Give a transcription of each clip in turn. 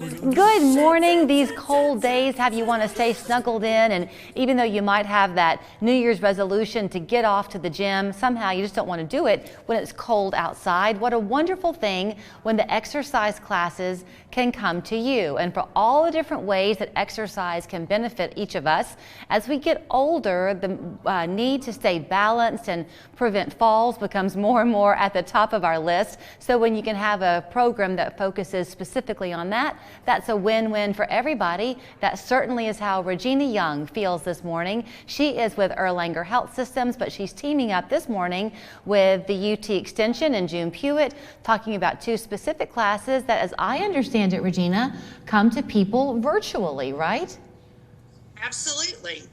Good morning. These cold days have you want to stay snuggled in, and even though you might have that New Year's resolution to get off to the gym, somehow you just don't want to do it when it's cold outside. What a wonderful thing when the exercise classes can come to you, and for all the different ways that exercise can benefit each of us. As we get older, the need to stay balanced and prevent falls becomes more and more at the top of our list. So when you can have a program that focuses specifically on that, that's a win-win for everybody. That certainly is how Regina Young feels this morning. She is with Erlanger Health Systems, but she's teaming up this morning with the UT Extension and June Pewitt, talking about two specific classes that, as I understand it, Regina, come to people virtually, right? Absolutely.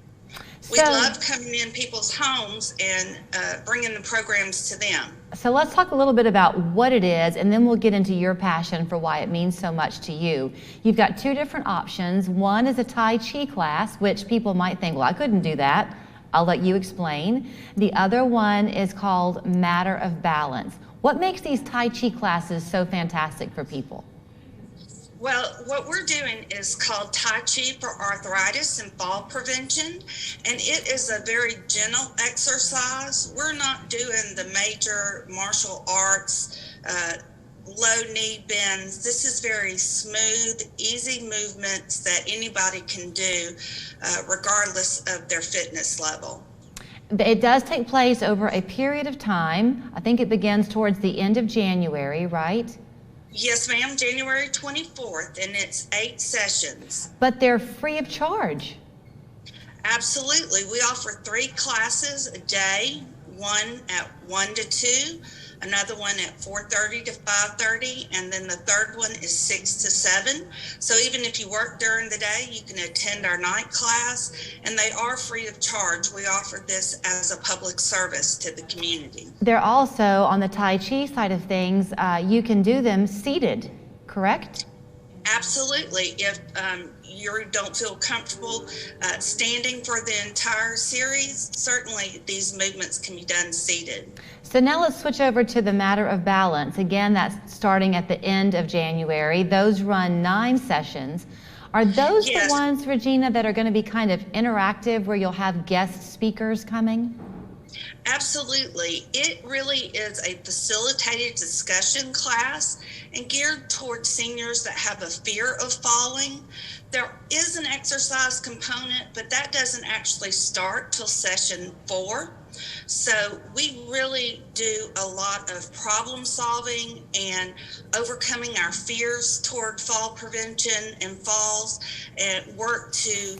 We love coming in people's homes and bringing the programs to them. So let's talk a little bit about what it is, and then we'll get into your passion for why it means so much to you. You've got two different options. One is a Tai Chi class, which people might think, well, I couldn't do that. I'll let you explain. The other one is called Matter of Balance. What makes these Tai Chi classes so fantastic for people? Well, what we're doing is called Tai Chi for arthritis and fall prevention, and it is a very gentle exercise. We're not doing the major martial arts, low knee bends. This is very smooth, easy movements that anybody can do, regardless of their fitness level. It does take place over a period of time. I think it begins towards the end of January, right? Yes, ma'am, January 24th, and it's 8 sessions. But they're free of charge. Absolutely. We offer 3 classes a day, one at 1 to 2, another one at 4:30 to 5:30, and then the third one is 6 to 7. So even if you work during the day, you can attend our night class, and they are free of charge. We offer this as a public service to the community. They're also, on the Tai Chi side of things, you can do them seated, correct? Absolutely. If you don't feel comfortable standing for the entire series, certainly these movements can be done seated. So now let's switch over to the Matter of Balance. Again, that's starting at the end of January. Those run 9 sessions. Are those the ones, Regina, that are going to be kind of interactive, where you'll have guest speakers coming? Absolutely. It really is a facilitated discussion class and geared towards seniors that have a fear of falling. There is an exercise component, but that doesn't actually start till session 4. So we really do a lot of problem solving and overcoming our fears toward fall prevention and falls, and work to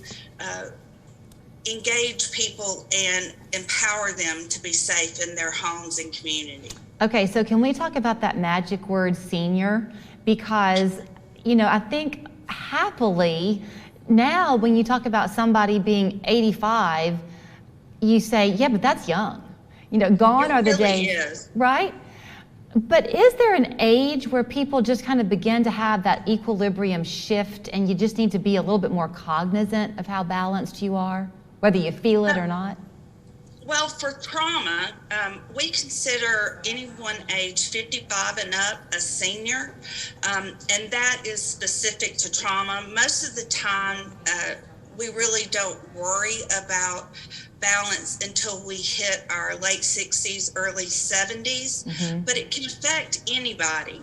engage people and empower them to be safe in their homes and community. Okay, so can we talk about that magic word senior? Because, you know, I think happily now when you talk about somebody being 85, you say, yeah, but that's young. You know, gone are the days, right? But is there an age where people just kind of begin to have that equilibrium shift, and you just need to be a little bit more cognizant of how balanced you are, whether you feel it or not? Well, for trauma, we consider anyone age 55 and up a senior, and that is specific to trauma. Most of the time, we really don't worry about balance until we hit our late 60s, early 70s, but it can affect anybody.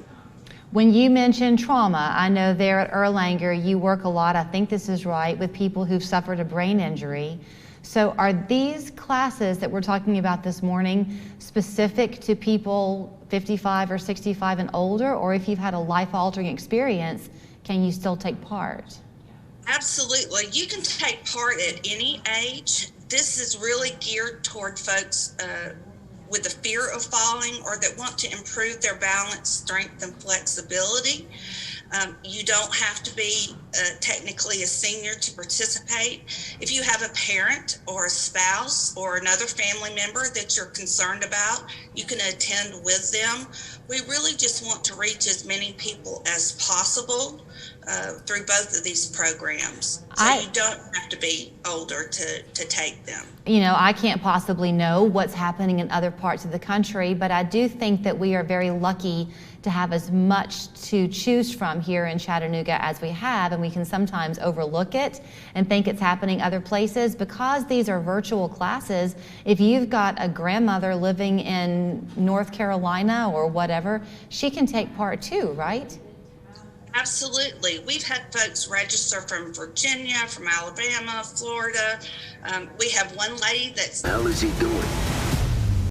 When you mention trauma, I know there at Erlanger you work a lot, I think this is right, with people who've suffered a brain injury. So are these classes that we're talking about this morning specific to people 55 or 65 and older, or if you've had a life-altering experience, can you still take part? Absolutely. You can take part at any age. This is really geared toward folks with a fear of falling or that want to improve their balance, strength, and flexibility. You don't have to be technically a senior to participate. If you have a parent or a spouse or another family member that you're concerned about, you can attend with them. We really just want to reach as many people as possible through both of these programs. So you don't have to be older to take them. You know, I can't possibly know what's happening in other parts of the country, but I do think that we are very lucky to have as much to choose from here in Chattanooga as we have, and we can sometimes overlook it and think it's happening other places. Because these are virtual classes, if you've got a grandmother living in North Carolina or whatever, she can take part too, right? Absolutely. We've had folks register from Virginia, from Alabama, Florida. We have one lady that's... How is he doing?